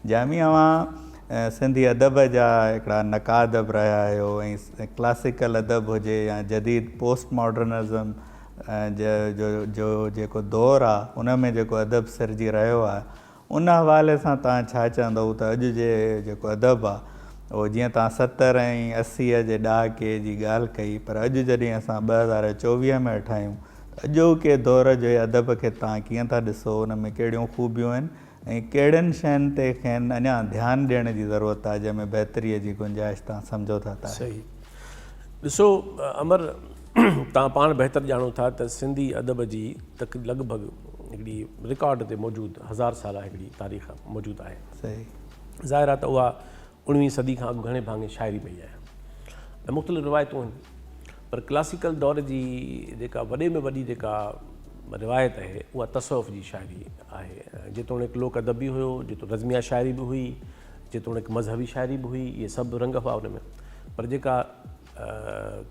जामी सिंधी अदब जा हिकिड़ा नक़ादब रहिया आहियो ऐं क्लासिकल अदब हुजे या जदीद पोस्ट मॉडर्निज़म जो जेको दौरु आहे उन में जेको अदब सिरजी रहियो आहे उन हवाले सां तव्हां छा चवंदव त अॼु जे जेको अदब आहे उहो जीअं तव्हां 70 ऐं 80 जे ॾहाके जी ॻाल्हि कई पर अॼु जॾहिं असां 2024 में वेठा आहियूं त अॼोके दौर जे अदब खे तव्हां कीअं था ॾिसो उन में कहिड़ियूं ख़ूबियूं आहिनि ऐं कहिड़ियुनि शयुनि ते खेनि अञा ध्यानु ॾियण जी ज़रूरत आहे जंहिंमें बहितरीअ जी गुंजाइश तव्हां सम्झो था त सही ॾिसो अमर तव्हां पाण बहितर ॼाणो था त सिंधी अदब जी लॻभॻि हिकिड़ी रिकॉर्ड ते मौजूदु 1000 साल हिकिड़ी तारीख़ मौजूदु आहे। सही ज़ाहिर आहे त उहा 19वीं सदी खां अॻु घणे भाङे शाइरी पई आहे ऐं मुख़्तलिफ़ रिवायतूं आहिनि पर क्लासिकल दौर जी जेका वॾे में वॾी जेका रिवायत आहे उहा तसव्वुफ़ जी शाइरी आहे। जेतोणीकि लोक अदब बि हुयो, जेतो रज़मिया शाइरी बि हुई, जेतोणीकि मज़हबी शाइरी बि हुई, इहे सभु रंग हुआ उन में। पर जेका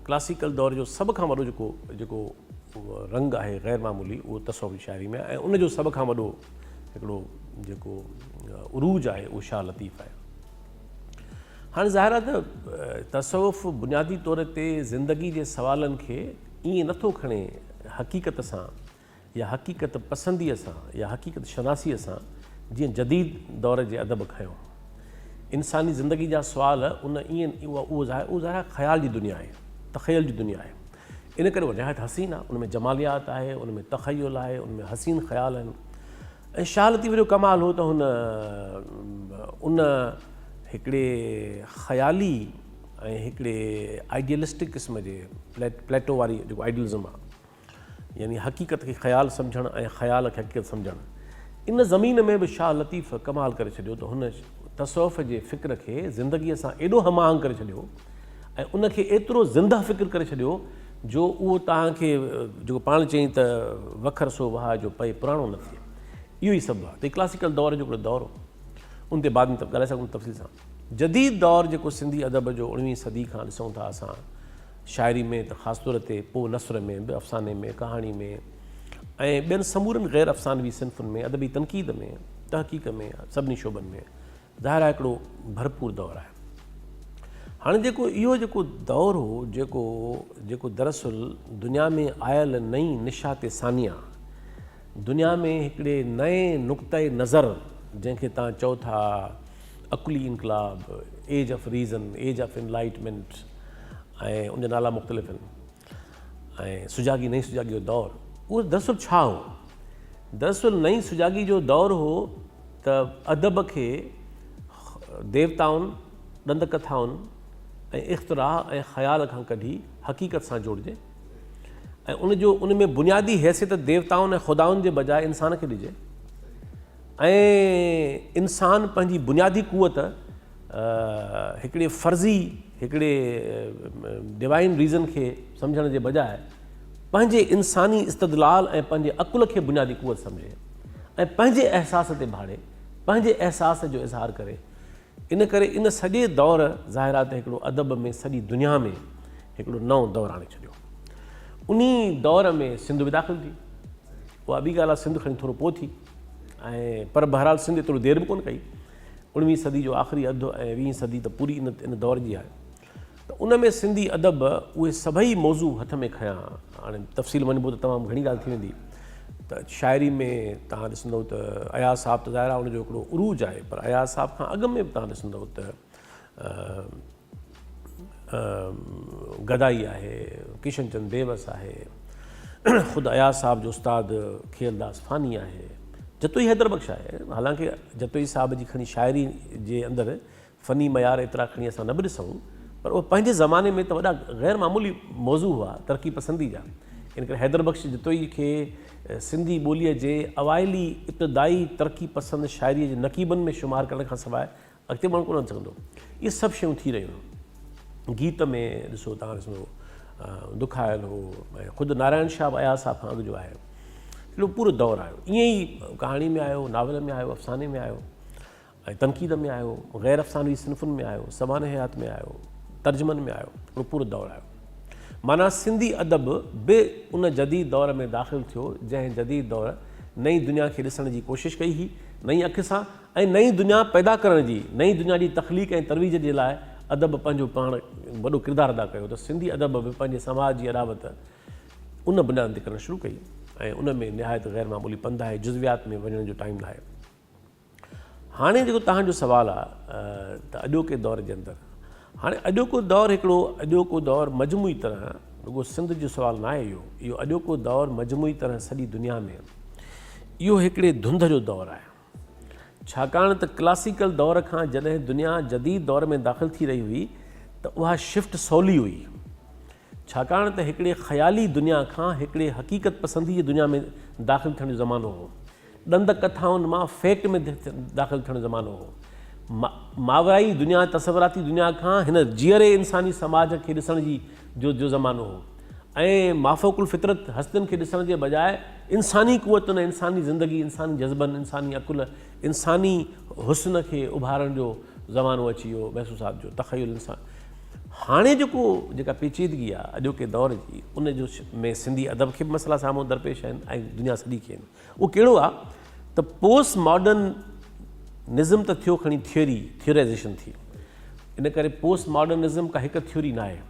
क्लासिकल दौर जो सभ खां वॾो जेको रंग आहे ग़ैर मामूली उहो तसव्वुफ़ जी शाइरी में ऐं उनजो सभ खां वॾो हिकिड़ो जेको उरूज आहे उहो शाह लतीफ़ आहे। हाणे ज़ाहिर आहे त तसव्वुफ़ बुनियादी तौर ते ज़िंदगी जे सवालनि खे ईअं नथो खणे हक़ीक़त सां या हक़ीक़त पसंदीअ सां या हक़ीक़त शनासीअ सां जीअं जदीद दौर जे अदब खयों। इंसानी ज़िंदगी जा सुवाल उन ईअं उहो ज़ाहिर ख़्याल जी दुनिया आहे, तख़यल जी दुनिया आहे। इन करे उहा निहायत हसीन आहे, उन में जमालियात आहे, उन में तख़युल आहे, उन में हसीन ख़्याल आहिनि। ऐं शाह लतीफ़ जो कमाल हो त उन हिकिड़े ख़याली ऐं हिकिड़े आइडियलिस्टिक क़िस्म जे प्लेटो वारी जेको आइडियलिज़म आहे यानी हक़ीक़त खे ख़्याल सम्झणु ऐं ख़्याल खे हक़ीक़त सम्झणु, इन ज़मीन में बि शाह लतीफ़ कमाल करे छॾियो त हुन तसव्वुफ़ जे फ़िक्र खे ज़िंदगीअ सां एॾो हमाहंग करे छॾियो ऐं उनखे एतिरो ज़िंदा फ़िक्र करे छॾियो जो उहो तव्हांखे जेको पाण चई त वखर सो वहा जो पए पुराणो न थिए। इहो ई सभु आहे त क्लासिकल दौर जो हिकिड़ो दौरु उन ते बाद में ॻाल्हाए सघूं तफ़सील सां। जदीद दौर जेको सिंधी अदब जो 19वीं सदी खां ॾिसूं था असां शाइरी में त ख़ासि तौर ते पोइ नसर में बि अफ़साने में कहाणी में ऐं ॿियनि समूरनि ग़ैर अफ़सानवी सिन्फ़ुनि में अदबी तनक़ीद में तहक़ीक़ में सभिनी शोबनि में ज़ाहिर आहे हिकिड़ो भरपूर दौरु आहे। हाणे जेको दौरु हो जेको दरअसल दुनिया में आयल नई निशात सानिया दुनिया में हिकिड़े नए नुक़्ते नज़र जंहिंखे तव्हां चओ था अकुली इनकलाब, age of reason, age of enlightenment ऐं उनजा नाला मुख़्तलिफ़ आहिनि ऐं सुजागी नई सुजागी जो दौरु उहो दरअसल छा हो? दरअसल नई सुजागी जो दौरु हो त अदब खे देवताउनि, ॾंद कथाउनि ऐं इख़्तिराह ऐं ख़्याल खां कढी हक़ीक़त सां जोड़िजे ऐं उन में बुनियादी हैसियत देवताउनि ऐं ख़ुदाउनि जे बजाए इंसान खे ॾिजे ऐं इंसान पंहिंजी बुनियादी क़ुवत हिकिड़े फ़र्ज़ी हिकिड़े डिवाइन रीज़न खे सम्झण जे बजाए पंहिंजे इंसानी इस्तदलाल ऐं पंहिंजे अकुल खे बुनियादी क़ुवत सम्झे ऐं पंहिंजे अहसास ते भाड़े पंहिंजे अहसास जो इज़हार करे। इन करे इन सॼे दौर ज़ाहिर आहे त हिकिड़ो अदब में सॼी दुनिया में हिकिड़ो नओं दौरु आणे छॾियो। उन दौर में सिंध बि दाख़िल थी। उहा ॿी ॻाल्हि आहे, सिंध खणी थोरो पोइ थी ऐं पर बहरहाल सिंध एतिरो देरि बि कोन कई। 19वीं सदी जो आख़िरी अधु ऐं 20वीं सदी त पूरी इन दौर जी आहे। त उन में सिंधी अदब उहे सभई मौज़ू हथ में खयां। हाणे तफ़सील वञिबो त तमामु घणी ॻाल्हि थी वेंदी। त शाइरी में तव्हां ॾिसंदव त अयाज़ साहब त ज़ाहिर आहे उनजो हिकिड़ो उरूज आहे पर अयाज़ साहब खां अॻु में बि तव्हां ॾिसंदव त गदाई आहे, किशन चंद बेवस आहे, ख़ुदि अयाज़ साहब जो उस्ताद खेलदास फ़ानी आहे, जतोई हैदर बख़्श आहे। हालांकि जतोई साहब जी खणी शाइरी जे अंदरि फ़नी मयार एतिरा खणी असां न बि ॾिसूं पर उहे पंहिंजे ज़माने में त वॾा ग़ैर मामूली मौज़ू हुआ तरक़ी पसंदी जा। इन करे हैदर बख़्श जतोई खे सिंधी ॿोलीअ जे अवाइली इब्तिदाई तरक़ी पसंदि शाइरीअ जे नक़ीबनि में शुमारु करण खां सवाइ अॻिते माण्हू कोन सघंदो। इहे सभु शयूं थी रहियूं। गीत में ॾिसो तव्हां ॾिसो दुखायल हो ऐं ख़ुदि नारायण शाह अयाज़ साहब खां अॻु जो आहे। हिकिड़ो पूरो दौरु आयो, ईअं ई कहाणी में आयो, नावल में आयो, अफ़साने में आयो ऐं तनक़ीद में आयो, ग़ैर अफ़सानवी सिन्फ़ुनि में आयो, सवान हयात में आयो, तर्जुमनि में आयो, हिकिड़ो पूरो दौरु आयो। माना सिंधी अदब बि उन जदीद दौर में दाख़िल थियो जंहिं जदीद दौर नई दुनिया खे ॾिसण जी कोशिशि कई हुई नई अखि सां ऐं नई दुनिया पैदा करण जी, नई दुनिया जी तख़लीक़ ऐं तरवीज जे लाइ अदब पंहिंजो पाण वॾो किरदारु अदा कयो। त सिंधी अदब बि पंहिंजे समाज जी अॾावत उन बुनियाद ते करणु शुरू कई ऐं उन में निहायत ग़ैर मामूली पंध आहे, जुज़वियात में वञण जो टाइम न आहे। हाणे जेको तव्हांजो सुवालु आहे त अॼोके दौर जे अंदरि, हाणे अॼोको दौरु हिकिड़ो अॼोको दौरु मजमूई तरह, रुॻो सिंध जो सुवालु न आहे इहो अॼोको दौरु मजमूई तरह सॼी दुनिया में इहो हिकिड़े धुंध जो दौरु आहे। छाकाणि त क्लासिकल दौर खां जॾहिं दुनिया जदीद दौर में दाख़िल थी रही हुई त उहा शिफ्ट सवली हुई, छाकाणि त हिकिड़े ख़याली दुनिया खां हिकिड़े हक़ीक़त पसंदी जी दुनिया में दाख़िल थियण जो ज़मानो हो, ॾंद कथाउनि मां फैक्ट में दाख़िल थियण जो ज़मानो हो, मावराई दुनिया तसवराती दुनिया खां हिन जीअरे इंसानी समाज खे ॾिसण जी जो ज़मानो हो ऐं माफ़ोकुल फितरत हस्तियुनि खे ॾिसण जे बजाए इंसानी क़ुवतुनि, इंसानी ज़िंदगी, इंसानी जज़्बनि, इंसानी अकुल, इंसानी हुस्न खे उभारण जो ज़मानो अची वियो, महसूसात जो तख़युल इंसान। हाणे जेका पेचीदगी आहे अॼोके दौर जी, उन जो में सिंधी अदब खे बि मसइला साम्हूं दरपेश आहिनि ऐं दुनिया सॼी खे आहिनि। उहो कहिड़ो आहे त पोस्ट मॉडर्निज़म त थियो खणी थियोराइज़ेशन थी, इन करे पोस्ट मॉडर्निज़म का हिकु थ्योरी न आहे।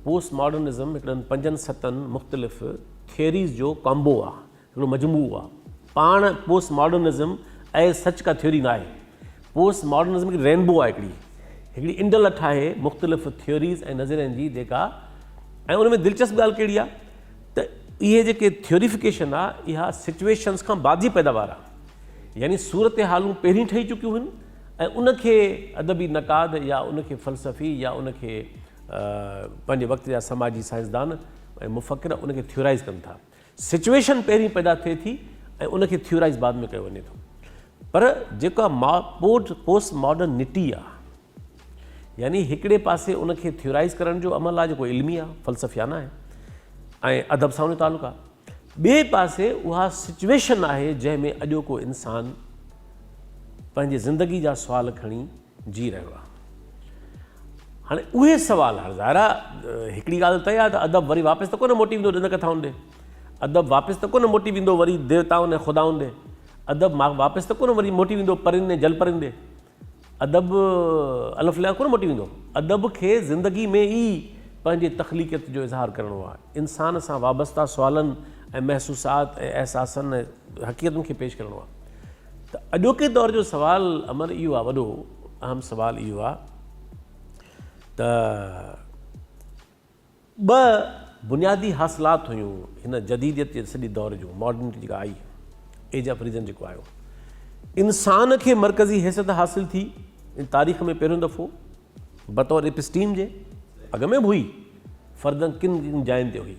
पोस्ट मॉडर्निज़म हिकिड़नि 5-7 मुख़्तलिफ़ थियरीज़ जो कॉम्बो आहे, हिकिड़ो मजमू आहे। पाण पोस्ट मॉडर्निज़म ऐं सच का थ्योरी न आहे। पोस्ट मॉडर्निज़म हिकिड़ी रेनबो आहे, हिकिड़ी इंडलठ आहे मुख़्तलिफ़ थियोरीज़ ऐं नज़रियनि जी जेका, ऐं उन में दिलचस्प ॻाल्हि कहिड़ी आहे त इहे जेके थियोरिफिकेशन आहे इहा सिचुएशन्स खां बाद जी पैदावार आहे, यानी सूरत हालूं पहिरीं ठही चुकियूं आहिनि ऐं उनखे अदबी नक़ाद या उनखे फ़लसफ़ी या उनखे पंहिंजे वक़्त जा समाजी साइंसदान ऐं मुफ़क्किर उनखे थियोराइज़ कनि था। सिचुएशन पहिरीं पैदा थिए थी ऐं उनखे थियोराइज़ बाद में कयो वञे थो। पर जेका पोस्ट मॉडर्निटी आहे, यानी हिकिड़े पासे उनखे थियोराइज़ करण जो अमल आहे जेको इल्मी आहे, फ़लसफ़ियाना आहे ऐं अदब सां उन तालुक़ु आहे, ॿिए पासे उहा सिचुएशन आहे जंहिंमें अॼोको इंसानु पंहिंजे ज़िंदगी जा सुवाल खणी जी रहियो आहे। हाणे उहे सुवाल हाणे ज़ाहिरा हिकिड़ी ॻाल्हि तय आहे त अदब वरी वापसि त कोन मोटी वेंदो ॾंद कथाउनि ॾे, अदब वापसि त कोन मोटी वेंदो वरी देवताउनि ऐं ख़ुदाउनि ॾे, अदब वापसि त कोन वरी मोटी वेंदो परिंदे जल परिंदे, अदब अलफ़ कोन मोटी वेंदो। अदब खे ज़िंदगी में ई पंहिंजे तख़लीक़त जो इज़हार करिणो आहे, इंसान सां वाबस्ता सुवालनि ऐं महसूसात ऐं अहसासनि ऐं हक़ीक़तुनि खे पेश करिणो आहे। त अॼोके दौर जो सुवालु अमर इहो आहे, वॾो अहम सुवालु इहो आहे त ॿ बुनियादी हासिलात हुयूं हिन जदीदियत जे सॼे दौर जो, मॉडर्निटी जेका आई, एज ऑफ रीज़न जेको आयो, इंसान खे मरकज़ी हैसियत हासिल थी तारीख़ में पहिरियों दफ़ो बतौर एपिस्टीम जे, अॻ में बि हुई फ़र्दनि किन जायुनि ते हुई,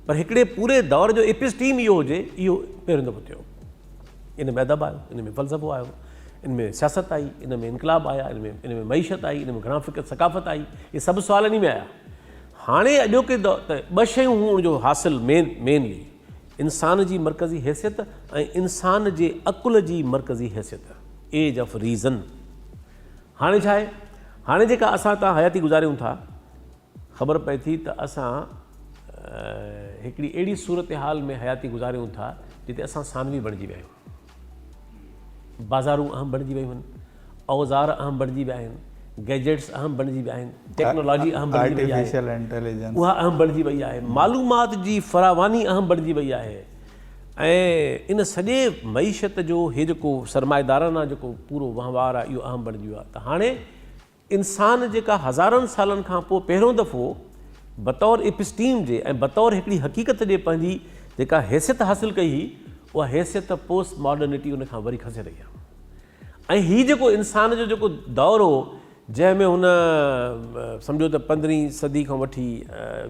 पर हिकिड़े पूरे दौर जो एपिस्टीम इहो हुजे, इहो पहिरियों दफ़ो थियो। इन में अदब आयो, इन में फ़लसफ़ो आयो, इन में सियासत आई, इन में इनकलाब आया, इन में मईशत आई, इन में घणा फ़िक्र सकाफ़त आई, इहे सभु सुवाल इन में आया। हाणे अॼोके दौर त ॿ शयूं हुयूं उनजो हासिल मेनली, इंसान जी मरकज़ी हैसियत ऐं इंसान जे अकुल जी मरकज़ी हैसियत, एज ऑफ रीज़न। हाणे छा आहे, हाणे जेका असां तव्हां हयाती गुज़ारियूं था, ख़बर पए थी त असां हिकिड़ी अहिड़ी सूरत हाल में हयाती गुज़ारियूं था जिते असां सानवी बणिजी विया आहियूं, बाज़ारूं अहम बणिजी वियूं आहिनि, औज़ार अहम बणिजी विया आहिनि, गैजेट्स अहम बणिजी विया आहिनि, टेक्नोलॉजी अहम बणिजी वई आहे, उहा अहम बणिजी वई आहे, मालूमात जी फरावानी अहम बणिजी वई आहे ऐं इन सॼे मईशत जो हे जेको सरमाएदाराना जेको पूरो वहिंवार आहे इहो अहम बणिजी वियो आहे। त हाणे इंसान जेका हज़ारनि सालनि खां पोइ पहिरियों दफ़ो बतौर एपिस्टीम जे ऐं बतौर हिकिड़ी हक़ीक़त जे पंहिंजी जेका हैसियत हासिलु कई हुई, उहा हैसियत पोस्ट मॉडर्निटी उन खां वरी खसे रही आहे। ऐं हीउ जेको इंसान जो जेको दौरु हो जंहिंमें हुन सम्झो त 15वीं सदी खां वठी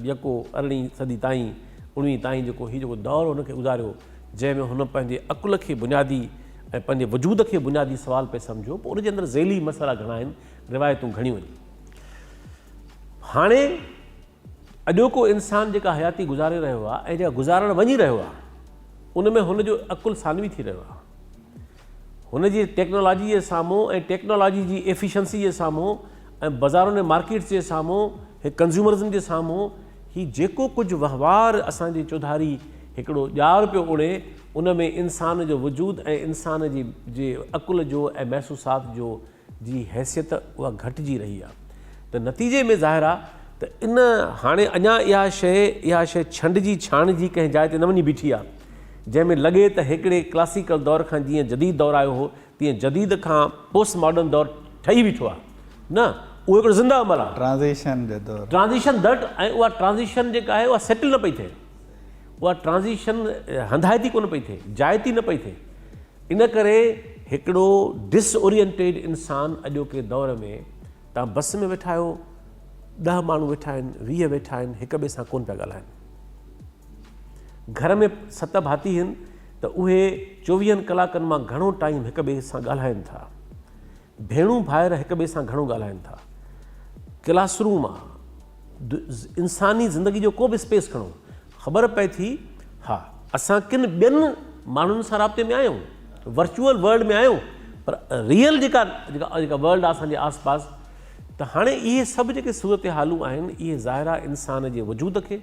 यको 18वीं सदी ताईं 19वीं ताईं जेको हीउ जेको दौरु हुनखे गुज़ारियो, जंहिंमें हुन पंहिंजे अकुल खे बुनियादी ऐं पंहिंजे वजूद खे बुनियादी सुवाल पे सम्झो, पोइ उनजे अंदरि ज़ैली मसइला घणा आहिनि, रिवायतूं घणियूं आहिनि। हाणे अॼोको इंसानु जेका हयाती गुज़ारे रहियो आहे ऐं जेका गुज़ारणु वञी रहियो आहे, उन में हुनजो अकुल सानवी थी रहियो आहे। हुनजी टेक्नोलॉजी जे साम्हूं ऐं टेक्नोलॉजी जी एफिशिएंसी जे साम्हूं ऐं बाज़ारुनि ऐं मार्केट्स जे साम्हूं, हिकु कंज़्यूमरिज़म जे साम्हूं, हीउ जेको कुझु वहिंवार असांजी चौधारी हिकिड़ो ॼार पियो उड़े, उन में इंसान जो वजूद ऐं इंसान जे अकुल जो ऐं महसूसात जो जी हैसियत उहा घटिजी रही आहे। त नतीजे में ज़ाहिर आहे त इन हाणे अञा इहा शइ छंडिजी छाणिजी कंहिं जाइ ते न वञी बीठी आहे, जंहिंमें लॻे त हिकिड़े क्लासिकल दौर खां जीअं जदीद दौरु आयो हो तीअं जदीद खां पोस्ट मॉडर्न दौरु ठही बीठो आहे न, उहो हिकिड़ो ज़िंदा अमल आहे, ट्रांज़िशन जो दौरु, ट्रांज़िशन दट, ऐं उहा ट्रांज़िशन जेका आहे उहा सेटल न पई थिए, उहा ट्रांज़िशन हंधाइती कोन पई थिए, जाइती न पई थिए। इन करे हिकिड़ो डिसओरिएंटेड इंसानु अॼोके दौर में, तव्हां बस में वेठा आहियो, 10 माण्हू वेठा आहिनि, 20 वेठा आहिनि, हिक ॿिए सां कोन पिया ॻाल्हाइनि। घर में 7 भाती आहिनि त उहे 24 कलाकनि मां घणो टाइम हिक ॿिए सां ॻाल्हाइनि था, भेणूं भाइर हिक ॿिए सां घणो ॻाल्हाइनि था। क्लासरूम आहे, इंसानी ज़िंदगी जो को बि स्पेस खणो, ख़बर पए थी हा असां किन ॿियनि माण्हुनि सां राब्ते में आहियूं, वर्चुअल वर्ल्ड में आहियूं, पर रियल जेका वर्ल्ड आहे असांजे आस पास। त हाणे इहे सभु जेके सूरत हालूं आहिनि इहे ज़ाहिर आहे इंसान जे वजूद खे,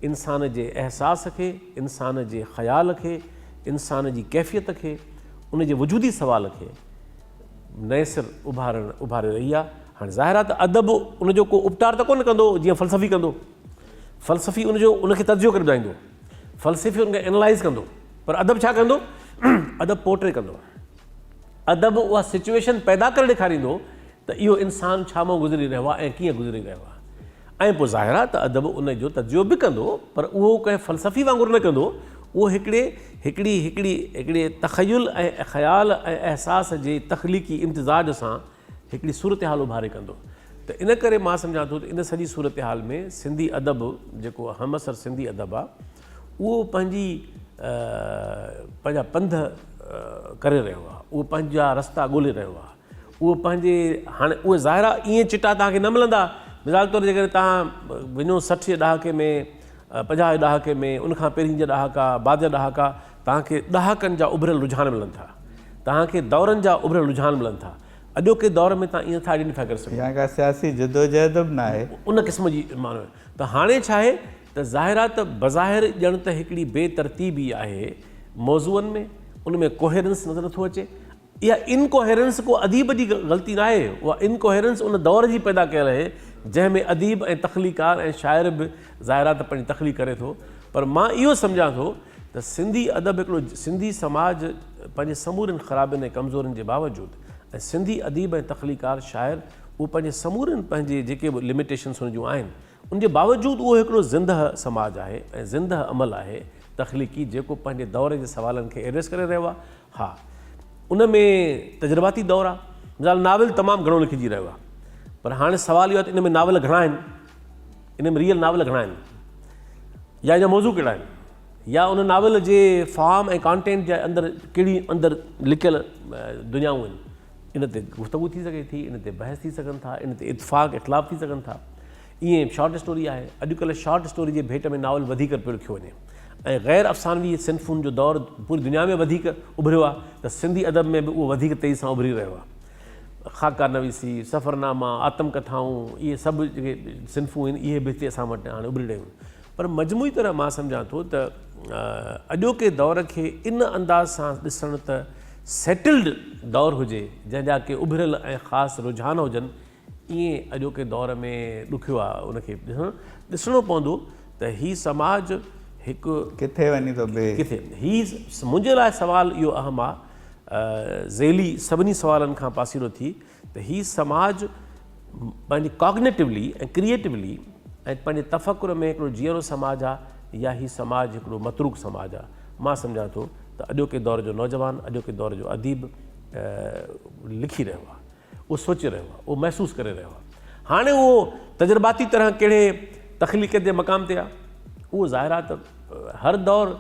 इंसान जे अहसास खे, इंसान जे ख़्याल खे, इंसान जी कैफ़ियत खे, उन जे वजूदी सवाल खे नए सिर उभारे रही आहे। हाणे ज़ाहिर आहे त अदब उनजो को उपटार त कोन कंदो जीअं फ़लसफ़ी कंदो, फ़लसफ़ी उनखे तर्जुमो करे ॿुधाईंदो, फ़लसफ़ी उनखे एनालाइज़ कंदो, पर अदब छा कंदो? अदब पोर्ट्रे कंदो। अदब उहा सिचुएशन पैदा करे ॾेखारींदो त इहो इंसानु छा मां गुज़री रहियो आहे ऐं कीअं गुज़री रहियो आहे, ऐं पोइ ज़ाहिर आहे त अदब उनजो तर्जुमो बि कंदो, पर उहो कंहिं फ़लसफ़ी वांगुरु न कंदो, उहो हिकिड़े तख़युल ऐं ख़्याल ऐं अहसास जे तख़लीक़ी इम्तिज़ाज सां हिकिड़ी सूरत हाल उभारे कंदो। त इन करे मां सम्झां थो त इन सॼी सूरत हाल में सिंधी अदब जेको हमअसर सिंधी अदब आहे उहो पंहिंजा पंध करे रहियो आहे, उहो पंहिंजा रस्ता ॻोल्हे रहियो आहे, उहो पंहिंजे हाणे उहे ज़ाहिर आहे ईअं चिटा तव्हांखे न मिलंदा। मिसाल तौरु जेकॾहिं तव्हां वञो 60 ॾहाके में, 50 ॾहाके में, उनखां पहिरीं जा ॾहाका, बाद जा ॾहाका, तव्हांखे ॾहाकनि जा उभरियल रुझान मिलनि था, तव्हांखे दौरनि जा उभरियल रुझान मिलनि था। अॼोके दौर में तव्हां ईअं था आइडेंटिफाई करे सघो, या का सियासी जदोजहद बि न आहे उन क़िस्म जी माण्हू। त हाणे छा आहे त ज़ाहिर आहे त बज़ाहिर ॼण त हिकिड़ी बेतरतीबी आहे मौज़ूअनि में, उन में कोहेरेंस नज़र नथो अचे। इहा इनकोहेरेंस को अदीब जी ग़लती न आहे, उहा इनकोहेरेंस उन दौर जी पैदा कयल आहे जंहिंमें अदीब ऐं तख़लीकार ऐं शाइर बि ज़ाहिर आहे त पंहिंजी तख़लीक़ करे थो। पर मां इहो सम्झां थो त सिंधी अदब हिकिड़ो, सिंधी समाज पंहिंजे समूरनि ख़राबियुनि ऐं कमज़ोरनि जे बावजूदि, ऐं सिंधी अदीब ऐं तख़लीकार शाइर उहे पंहिंजे समूरनि पंहिंजे जेके बि लिमिटेशन्स हुन जूं आहिनि उनजे बावजूदि उहो हिकिड़ो ज़िंदह समाज आहे ऐं ज़िंदह अमल आहे तख़लीक़ी, जेको पंहिंजे दौर जे सवालनि खे एड्रेस करे रहियो आहे। हा, उन में तजुर्बाती दौरु आहे, मिसाल नाविल तमामु घणो लिखिजी रहियो आहे, पर हाणे सुवाल इहो आहे त इन में नाविल घणा आहिनि, इन में रियल नाविल घणा आहिनि, या इन मौज़ू कहिड़ा आहिनि, या उन नाविल जे फॉर्म ऐं कॉन्टेंट जे अंदरि कहिड़ी अंदरि लिकियल दुनियाऊं आहिनि। इन ते गुफ़्तगू थी सघे थी, इन ते बहस थी सघनि था, इन ते इतफ़ाक़ इख़्तिलाफ़ थी सघनि था। ईअं शॉर्ट स्टोरी आहे, अॼुकल्ह शॉर्ट स्टोरी जे भेट में नावल वधीक पियो लिखियो वञे, ऐं ग़ैर अफ़सानवी सिन्फ़ुनि जो दौरु पूरी दुनिया में वधीक उभरियो आहे, त सिंधी अदब में बि उहो वधीक तेज़ी सां उभरी रहियो आहे। ख़ाका नवीसी, सफ़रनामा, आतमकथाऊं, इहे सभु जेके सिन्फ़ूं आहिनि इहे बि हिते असां वटि हाणे उभरी रहियूं आहिनि। पर मजमूई तरह मां सम्झां थो त अॼोके दौर खे इन अंदाज़ सां ॾिसण त सेटल्ड दौरु हुजे जंहिंजा के उभरियल ऐं ख़ासि रुझान हुजनि, ईअं अॼोके दौर में ॾुखियो आहे उनखे ॾिसणो पवंदो त हीउ समाज हिकु किथे वञी थो ॿिए किथे। हीउ मुंहिंजे लाइ सुवाल इहो अहम आहे, ज़ेली सभिनी सुवालनि खां पासीरो थी, त हीउ समाज पंहिंजी कॉग्नेटिवली ऐं क्रिएटिवली ऐं पंहिंजे तफ़कुर में हिकिड़ो जीअरो समाज आहे, या हीउ समाज हिकिड़ो मतरूक समाज आहे। मां सम्झां थो त अॼोके दौर जो नौजवान, अॼोके दौर जो अदीब लिखी रहियो आहे, उहो सोचे रहियो आहे, उहो महसूसु करे रहियो आहे। हाणे उहो तजुर्बाती तरह कहिड़े तख़लीक़ जे मक़ाम ते आहे, उहो ज़ाहिर आहे त हर दौरु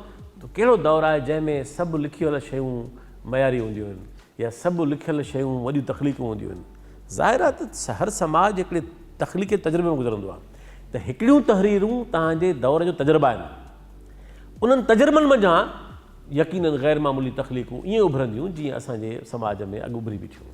कहिड़ो दौरु आहे जंहिंमें सभु लिखियल शयूं मयारी हूंदियूं आहिनि, या सभु लिखियल शयूं वॾियूं तख़लीक़ूं हूंदियूं आहिनि। ज़ाहिर आहे त हर समाज हिकिड़े तख़लीक़ी तजुर्बे में गुज़रंदो आहे, त हिकिड़ियूं तहरीरूं तव्हांजे दौर जो तजुर्बा आहिनि, उन्हनि तजुर्बनि मंझां यकीनन ग़ैर मामूली तख़लीक़ूं ईअं उभरंदियूं जीअं असांजे समाज में अॻु उभरी बीठियूं।